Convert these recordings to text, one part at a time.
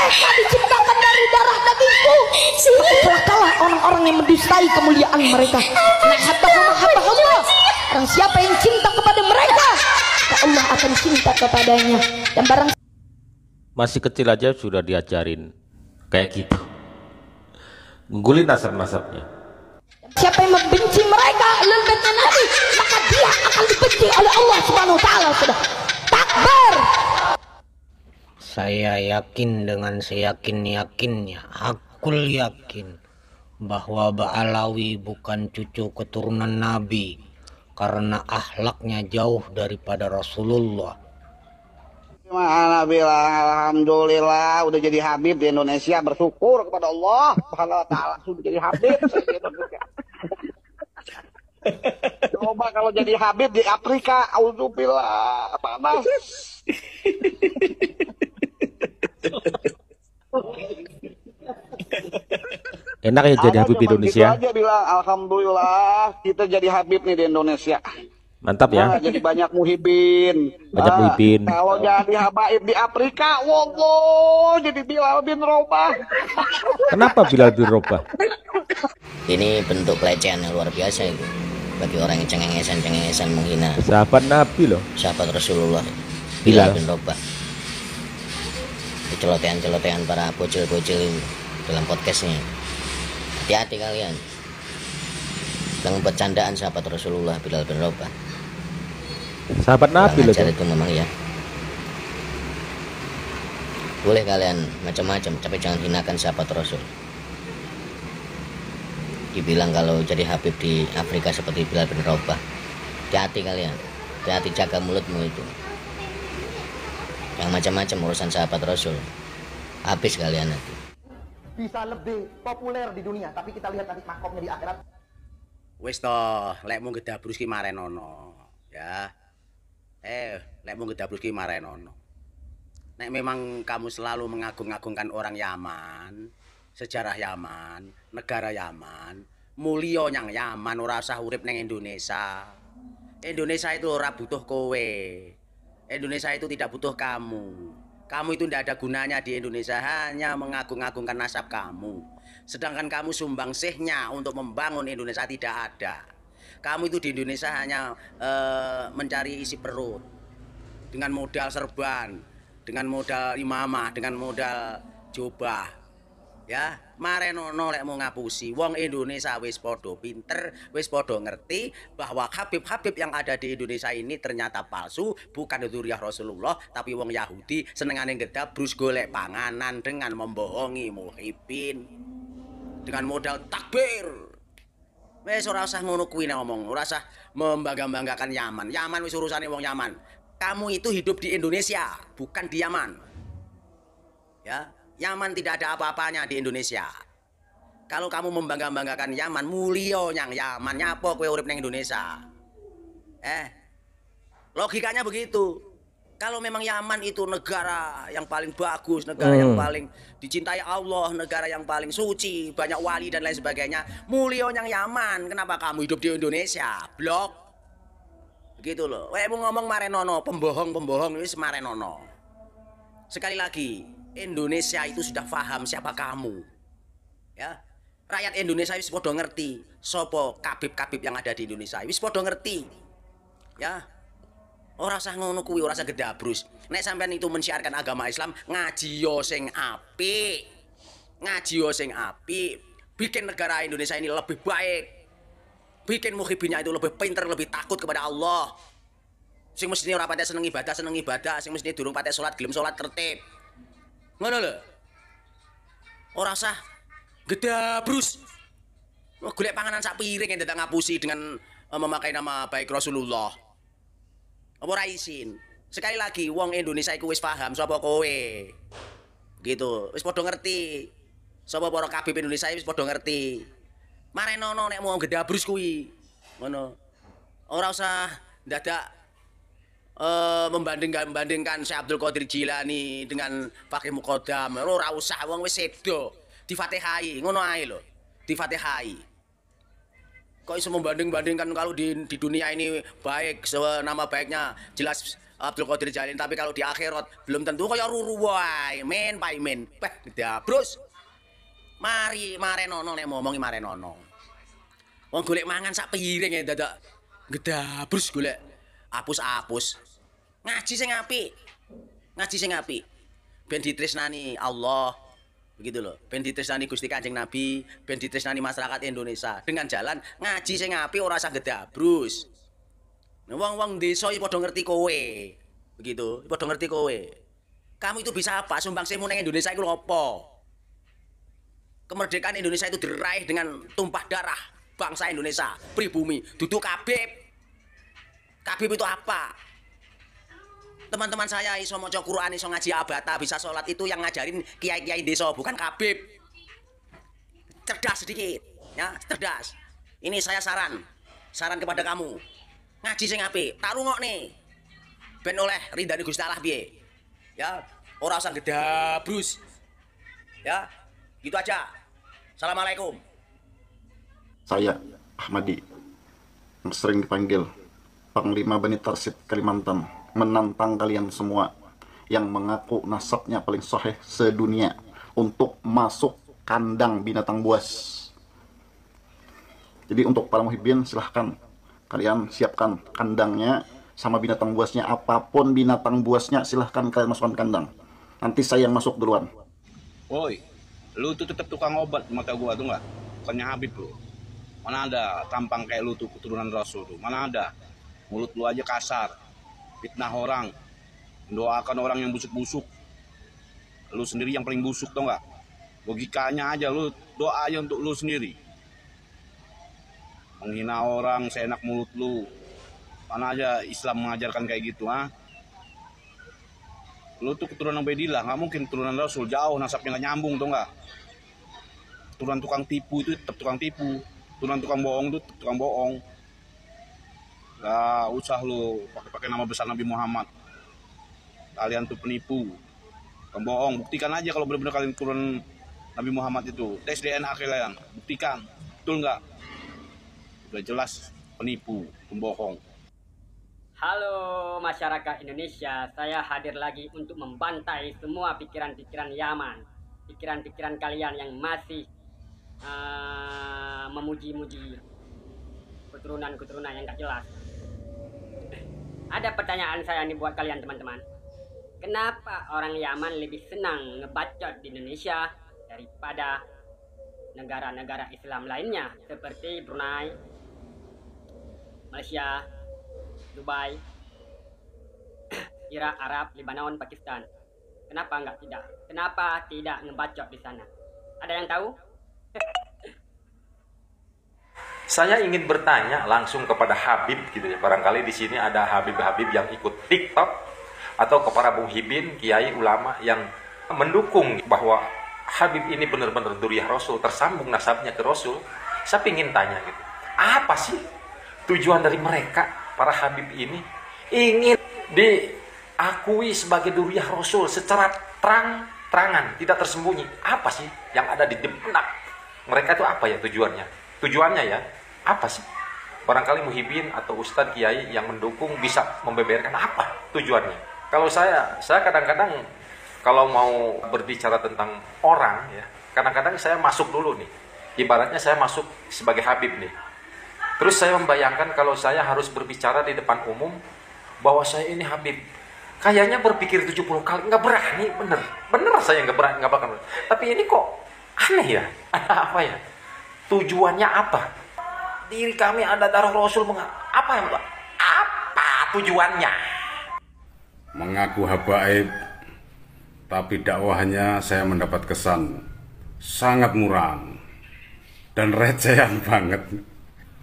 Mereka diciptakan dari darah dagingku. Celakalah orang-orang yang mendustai kemuliaan mereka. Barang siapa yang cinta kepada mereka, Allah akan cinta kepadanya. Dan barang Masih kecil aja sudah diajarin kayak gitu, ngunggulin nasab-nasabnya. siapa yang membenci mereka, lembetnya Nabi, maka dia akan dibenci oleh Allah Subhanahu wa taala. Sudah takbir. Saya yakin dengan seyakin-yakinnya, hakul yakin bahwa Ba'alawi bukan cucu keturunan Nabi karena akhlaknya jauh daripada Rasulullah. Mana bilang alhamdulillah udah jadi Habib di Indonesia, bersyukur kepada Allah Subhanahu wa taala sudah jadi Habib di Indonesia. Coba kalau jadi Habib di Afrika, auzubillah, panas. Enak ya jadi Habib di Indonesia. Gitu aja bilang alhamdulillah kita jadi Habib nih di Indonesia. Mantap ya. Nah, jadi banyak muhibin. Banyak muhibin. Kalau jadi habaib di Afrika, wallah jadi Bilal bin Rabah. Kenapa Bilal bin Rabah? Ini bentuk pelecehan yang luar biasa itu bagi orang yang cengengesan menghina Sahabat Nabi loh. sahabat Rasulullah Bilal. Bilal bin Rabah. Celotehan-celotehan para bocil-bocil ini dalam podcastnya. Hati-hati kalian dengan bercandaan sahabat Rasulullah Bilal bin Rabah. Sahabat Nabi loh. Itu memang ya. Boleh kalian macam-macam, tapi jangan hinakan sahabat Rasul. Dibilang kalau jadi Habib di Afrika seperti Bilal bin Rabah. Hati-hati kalian. Hati-hati, jaga mulutmu itu. Yang macam-macam urusan sahabat Rasul. Habis kalian nanti. Bisa lebih populer di dunia, tapi kita lihat nanti makomnya di akhirat. Wis toh, lek mung gedabrus ki marenono, ya. Lek mung gedabrus ki marenono. Nek memang kamu selalu mengagung-agungkan orang Yaman, sejarah Yaman, negara Yaman, mulya nyang Yaman, ora usah urip ning Indonesia. Indonesia itu ora butuh kowe. Indonesia itu tidak butuh kamu. Kamu itu tidak ada gunanya di Indonesia, hanya mengagung-agungkan nasab kamu. Sedangkan kamu sumbangsihnya untuk membangun Indonesia tidak ada. Kamu itu di Indonesia hanya mencari isi perut dengan modal serban, dengan modal imamah, dengan modal jubah. Ya, marenono lek mau ngapusi. Wong Indonesia wis podo pinter, wis podo ngerti bahwa Habib-Habib yang ada di Indonesia ini ternyata palsu, bukan dzurriyyah Rasulullah, tapi wong Yahudi senengane gedabrus golek panganan dengan membohongi muhibin. Dengan modal takbir. Wis ora usah ngono kuwi nek ngomong, ora usah membangga-banggakan Yaman. Yaman wis urusane wong Yaman. Kamu itu hidup di Indonesia, bukan di Yaman. Ya, Yaman tidak ada apa-apanya di Indonesia. Kalau kamu membangga-banggakan Yaman, mulya nyang Yaman, nyapa kowe urip ning Indonesia? Logikanya begitu. Kalau memang Yaman itu negara yang paling bagus, negara yang paling dicintai Allah, negara yang paling suci, banyak wali dan lain sebagainya, mulya nyang Yaman, kenapa kamu hidup di Indonesia? Blok. Begitu loh. Wae mau ngomong marenono, pembohong-pembohong ini marenono. Sekali lagi, Indonesia itu sudah paham siapa kamu. Ya. Rakyat Indonesia wis podo ngerti sopo kabib-kabib yang ada di Indonesia. Wis podo ngerti. Ya. Ora usah ngono kuwi, ora usah gedabrus. Nek sampean itu mensiarkan agama Islam, ngaji yo sing apik. Ngaji yo sing apik. Bikin negara Indonesia ini lebih baik. Bikin muhibinnya itu lebih pinter, lebih takut kepada Allah. Sing mestine ora patek seneng ibadah, sing mestine durung patek salat, gelem salat tertib. Ngono lho. Ora usah gedabrus. Golek panganan sak piring yang dadak ngapusi dengan memakai nama baik Rasulullah. Apa ora isin? Sekali lagi wong Indonesia iku wis paham sapa kowe. Gitu, wis padha ngerti. Sapa para kabib Indonesia wis padha ngerti. Marenono nek mau gedabrus kuwi. Ngono. Ora usah dadak membandingkan Syekh Abdul Qadir Jilani dengan Fakih Muqaddam. Ora usah, wong wis sedo. Difatihai, ngono ae lho. Difatihai. Kok iso membanding-bandingkan kalau di dunia ini baik, nama baiknya jelas Abdul Qadir Jalil, tapi kalau di akhirat belum tentu kaya ruru wae, men paimen. Gedabrus. Mari marenono nek ngomongi marenono. Wong golek mangan sak piring ya dadak gedabrus golek apus-apus. Ngaji sing apik. Ngaji sing apik. Ben ditresnani Allah. Begitu loh. Ben ditresnani Gusti Kanjeng Nabi, ben ditresnani masyarakat Indonesia dengan jalan ngaji sing apik ora usah gedabrus. Wong-wong desa iki padha ngerti kowe. Begitu, padha ngerti kowe. Kamu itu bisa apa? Sumbangsihmu nang Indonesia iku apa? Kemerdekaan Indonesia itu diraih dengan tumpah darah bangsa Indonesia, pribumi, duduk Habib. Habib itu apa? Teman-teman saya iso maca Quran, iso ngaji abata, bisa sholat itu yang ngajarin kiai-kiai desa, bukan Habib. Cerdas sedikit, ya, cerdas. Ini saya saran kepada kamu. Ngaji sing apik, tak rungokne. Ben oleh ridane Gusti Allah piye? Ya, ora usah gedabrus. Ya, gitu aja. Assalamualaikum. Saya Ahmadi yang sering dipanggil Panglima Bani Tarsid Kalimantan, menantang kalian semua yang mengaku nasabnya paling sahih sedunia untuk masuk kandang binatang buas. Jadi untuk para muhibbin, silahkan kalian siapkan kandangnya sama binatang buasnya, apapun binatang buasnya silahkan kalian masukkan kandang. Nanti saya yang masuk duluan. Woi, lu tuh tetap tukang obat mata gua tuh nggak? Bukannya Habib lu. Mana ada tampang kayak lu tuh keturunan Rasul tuh? Mana ada? Mulut lu aja kasar, fitnah orang, mendoakan orang yang busuk-busuk. Lu sendiri yang paling busuk tau nggak? Logikanya aja lu doa aja untuk lu sendiri. Menghina orang seenak mulut lu. Mana aja Islam mengajarkan kayak gitu, ha? Lu tuh keturunan Ubaidillah, nggak mungkin keturunan Rasul, jauh nasabnya nggak nyambung tuh nggak. Keturunan tukang tipu itu tetap tukang tipu, keturunan tukang bohong itu tetap tukang bohong. Gak usah lu pakai nama besar Nabi Muhammad. Kalian tuh penipu, tukang bohong. Buktikan aja kalau benar-benar kalian keturunan Nabi Muhammad itu. Tes DNA kalian, buktikan, betul nggak? Udah jelas penipu, pembohong. Halo masyarakat Indonesia, saya hadir lagi untuk membantai semua pikiran-pikiran Yaman, pikiran-pikiran kalian yang masih memuji-muji keturunan-keturunan yang gak jelas. Ada pertanyaan saya nih buat kalian teman-teman. Kenapa orang Yaman lebih senang ngebacot di Indonesia daripada negara-negara Islam lainnya seperti Brunei, Malaysia, Dubai, Irak, Arab, Lebanon, Pakistan? Kenapa tidak ngebacot di sana? Ada yang tahu? Saya ingin bertanya langsung kepada Habib gitu ya. Barangkali di sini ada Habib-Habib yang ikut TikTok atau kepada muhibbin, kiai, ulama yang mendukung bahwa Habib ini benar-benar dzurriyyah Rasul, tersambung nasabnya ke Rasul. Saya ingin tanya gitu. Apa sih tujuan dari mereka, para Habib ini ingin diakui sebagai dzurriyyah Rasul secara terang-terangan, tidak tersembunyi? Apa sih yang ada di benak mereka itu? Apa ya tujuannya? Tujuannya ya, apa sih? Barangkali muhibbin atau ustadz kiai yang mendukung bisa membeberkan apa tujuannya. Kalau saya kadang-kadang kalau mau berbicara tentang orang ya, kadang-kadang saya masuk dulu nih. Ibaratnya saya masuk sebagai Habib nih. Terus saya membayangkan kalau saya harus berbicara di depan umum bahwa saya ini Habib. Kayaknya berpikir 70 kali, nggak berani, bener saya nggak berani, nggak bakal. Tapi ini kok aneh ya, ada apa ya? Tujuannya apa? Diri kami ada darah Rasul, apa yang apa tujuannya? Mengaku habaib, tapi dakwahnya saya mendapat kesan sangat muram dan recehan banget.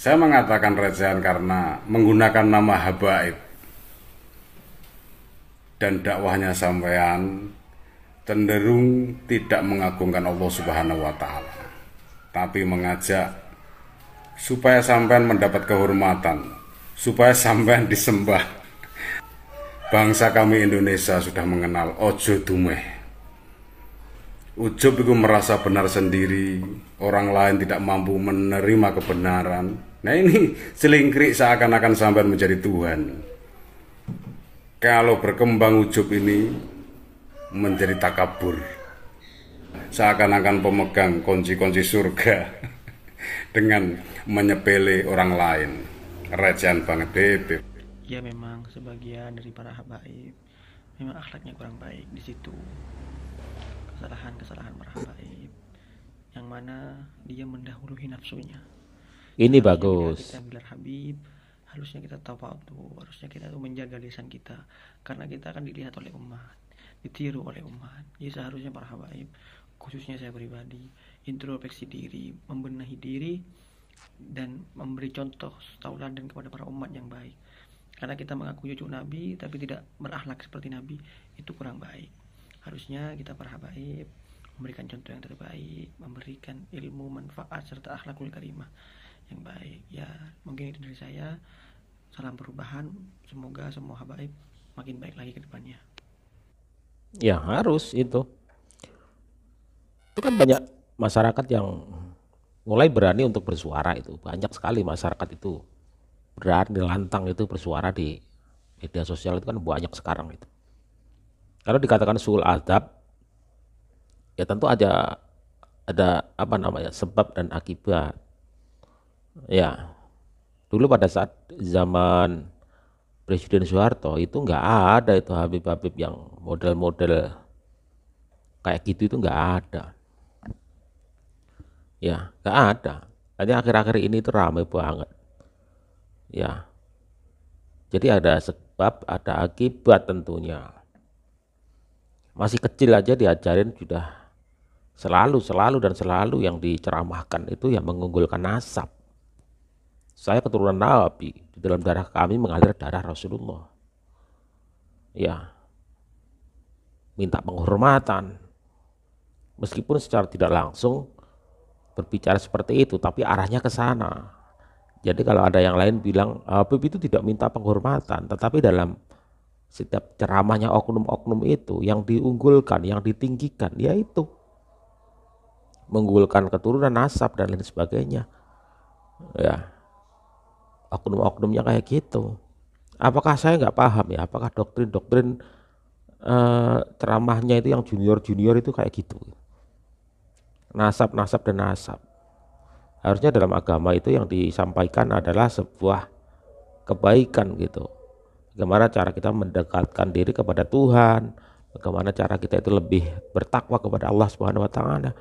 Saya mengatakan recehan karena menggunakan nama habaib dan dakwahnya sampean cenderung tidak mengagungkan Allah Subhanahu wa Ta'ala, tapi mengajak supaya sampean mendapat kehormatan, supaya sampean disembah. Bangsa kami Indonesia sudah mengenal ojo dumeh. Ujub itu merasa benar sendiri, orang lain tidak mampu menerima kebenaran. Nah ini selingkrik seakan-akan sampean menjadi Tuhan. kalau berkembang ujub ini menjadi takabur, seakan-akan pemegang kunci-kunci surga dengan menyepele orang lain. Recehan banget Beb. Ya memang sebagian dari para habaib memang akhlaknya kurang baik di situ. Kesalahan para habaib yang mana dia mendahului nafsunya. Ini Harusnya bagus. kita gelar habib, harusnya kita tawadu, harusnya kita tuh menjaga lisan kita, karena kita akan dilihat oleh umat, ditiru oleh umat. Jadi seharusnya para habaib, khususnya saya pribadi, introspeksi diri, membenahi diri, dan memberi contoh tauladan kepada para umat yang baik. Karena kita mengaku cucu Nabi tapi tidak berakhlak seperti Nabi, itu kurang baik. Harusnya kita para habaib memberikan contoh yang terbaik, memberikan ilmu, manfaat serta akhlakul karimah yang baik. Ya mungkin itu dari saya. Salam perubahan, semoga semua habaib makin baik lagi ke depannya. Ya harus itu. Itu kan banyak masyarakat yang mulai berani untuk bersuara itu. Banyak sekali masyarakat itu berani lantang itu bersuara di media sosial, itu kan banyak sekarang itu. Kalau dikatakan suul adab, ya tentu ada apa namanya, sebab dan akibat. Ya, dulu pada saat zaman Presiden Soeharto itu nggak ada itu habib-habib yang model-model kayak gitu, itu nggak ada. Ya, nggak ada. Hanya akhir-akhir ini itu ramai banget. Ya, jadi ada sebab, ada akibat tentunya. Masih kecil aja diajarin sudah selalu yang diceramahkan itu yang mengunggulkan nasab. Saya keturunan Nabi, di dalam darah kami mengalir darah Rasulullah. Ya, minta penghormatan. Meskipun secara tidak langsung berbicara seperti itu, tapi arahnya ke sana. Jadi kalau ada yang lain bilang Habib itu tidak minta penghormatan, tetapi dalam setiap ceramahnya oknum-oknum itu yang diunggulkan, yang ditinggikan, yaitu mengunggulkan keturunan, nasab dan lain sebagainya. Ya, oknum-oknumnya kayak gitu. Apakah saya nggak paham ya? Apakah doktrin ceramahnya itu yang junior itu kayak gitu? Nasab dan nasab. Harusnya dalam agama itu yang disampaikan adalah sebuah kebaikan gitu. Bagaimana cara kita mendekatkan diri kepada Tuhan, bagaimana cara kita itu lebih bertakwa kepada Allah Subhanahu wa taala.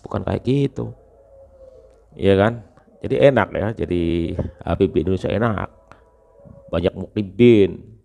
Bukan kayak gitu. Iya kan? Jadi enak ya, jadi Habib Indonesia enak. Banyak muqibin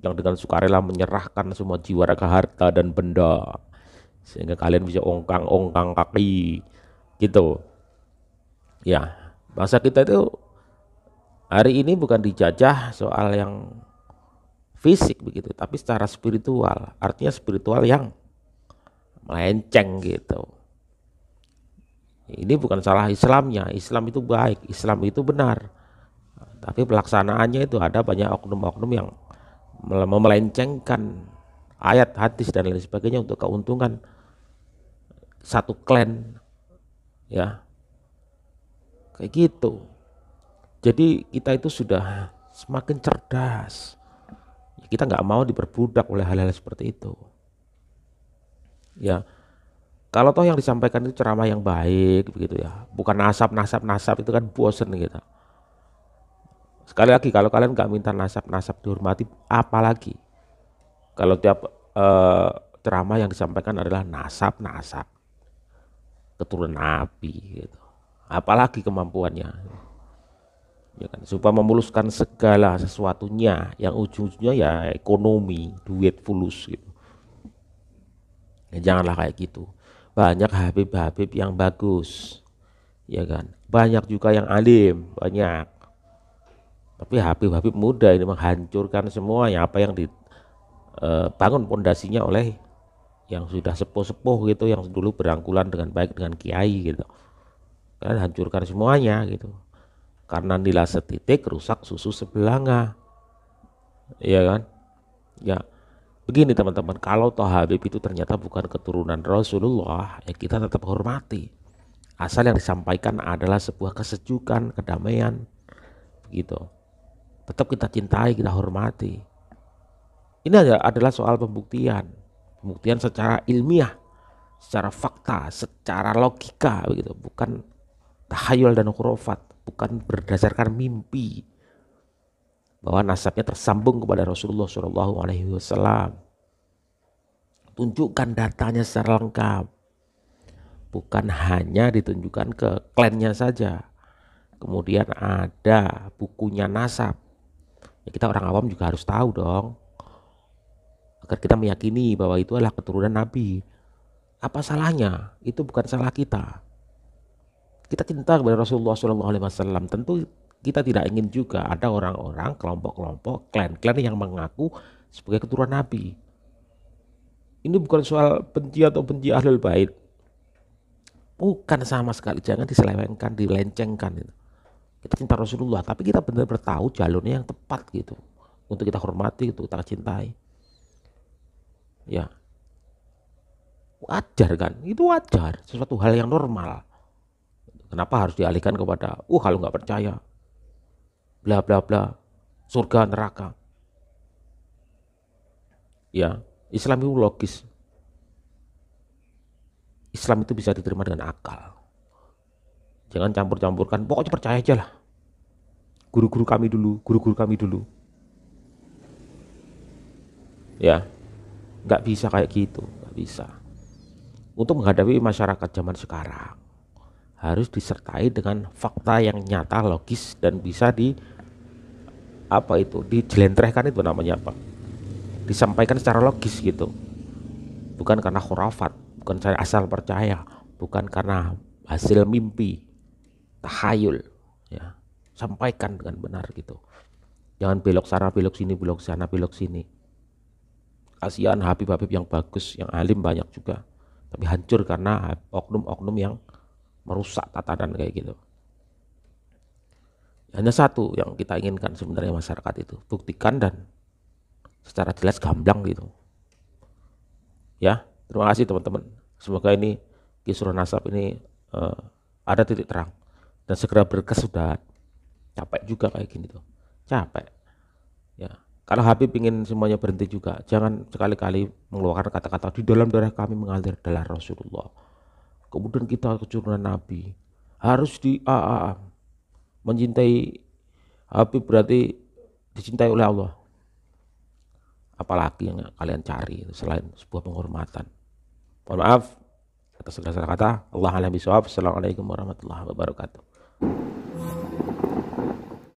yang dengan sukarela menyerahkan semua jiwa, raga, harta dan benda sehingga kalian bisa ongkang kaki gitu. Ya, bangsa kita itu hari ini bukan dijajah soal yang fisik begitu, tapi secara spiritual. Artinya spiritual yang melenceng gitu. Ini bukan salah Islamnya, Islam itu baik, Islam itu benar. Tapi pelaksanaannya itu ada banyak oknum-oknum yang melencengkan ayat, hadis dan lain sebagainya untuk keuntungan satu klan. Ya, kayak gitu. Jadi kita itu sudah semakin cerdas. Kita nggak mau diperbudak oleh hal-hal seperti itu. Ya, kalau toh yang disampaikan itu ceramah yang baik begitu ya, bukan nasab itu kan bosen gitu. Sekali lagi, kalau kalian nggak minta nasab dihormati, apalagi kalau tiap ceramah yang disampaikan adalah nasab keturunan Nabi gitu. Apalagi kemampuannya ya kan, supaya memuluskan segala sesuatunya yang ujung-ujungnya ya ekonomi, duit, fulus gitu. Ya, janganlah kayak gitu. Banyak habib-habib yang bagus ya kan, banyak juga yang alim, banyak. Tapi habib-habib muda ini menghancurkan semuanya apa yang dibangun pondasinya oleh yang sudah sepuh-sepuh gitu, yang dulu berangkulan dengan baik dengan kiai gitu. Kalian hancurkan semuanya gitu. Karena nilai setitik rusak susu sebelanga. Iya kan? Ya. Begini teman-teman, kalau toh Habib itu ternyata bukan keturunan Rasulullah, ya kita tetap hormati. Asal yang disampaikan adalah sebuah kesejukan, kedamaian. Begitu. Tetap kita cintai, kita hormati. Ini adalah soal pembuktian secara ilmiah, secara fakta, secara logika begitu, bukan tahayul dan khurafat, bukan berdasarkan mimpi bahwa nasabnya tersambung kepada Rasulullah SAW. Tunjukkan datanya secara lengkap, bukan hanya ditunjukkan ke klannya saja. Kemudian ada bukunya nasab, ya kita orang awam juga harus tahu dong, agar kita meyakini bahwa itu adalah keturunan Nabi. Apa salahnya? Itu bukan salah kita. Kita cinta kepada Rasulullah SAW. Tentu kita tidak ingin juga ada orang-orang, kelompok-kelompok, klan-klan yang mengaku sebagai keturunan Nabi. Ini bukan soal benci atau benci Ahlul Bait. Bukan sama sekali, jangan diselewengkan, dilencengkan. Kita cinta Rasulullah, tapi kita benar-benar tahu jalurnya yang tepat gitu, untuk kita hormati, untuk kita cintai. Ya, wajar kan? Itu wajar, sesuatu hal yang normal. Kenapa harus dialihkan kepada, kalau nggak percaya, bla bla bla, surga neraka? Ya, Islam itu logis. Islam itu bisa diterima dengan akal. Jangan campur-campurkan, pokoknya percaya aja lah. Guru-guru kami dulu. Ya, nggak bisa kayak gitu, nggak bisa. Untuk menghadapi masyarakat zaman sekarang, harus disertai dengan fakta yang nyata, logis, dan bisa dijelentrehkan, itu namanya apa? Disampaikan secara logis gitu. Bukan karena khurafat, bukan saya asal percaya, bukan karena hasil mimpi, tahayul, ya. Sampaikan dengan benar gitu. Jangan belok sana, belok sini, belok sana, belok sini. Kasihan Habib-habib yang bagus, yang alim banyak juga, tapi hancur karena oknum-oknum yang merusak tatanan kayak gitu. Hanya satu yang kita inginkan sebenarnya masyarakat itu, buktikan dan secara jelas gamblang gitu. Ya, terima kasih teman-teman. Semoga ini kisruh nasab ini ada titik terang dan segera berkesudahan. Capek juga kayak gini tuh, capek. Ya, kalau Habib ingin semuanya berhenti juga, jangan sekali-kali mengeluarkan kata-kata di dalam darah kami mengalir darah Rasulullah. Kemudian kita keturunan Nabi, harus mencintai Habib berarti dicintai oleh Allah. Apalagi yang kalian cari selain sebuah penghormatan. Mohon maaf atas segala kata. Allahummma shalli ala Muhammad. Assalamualaikum warahmatullahi wabarakatuh.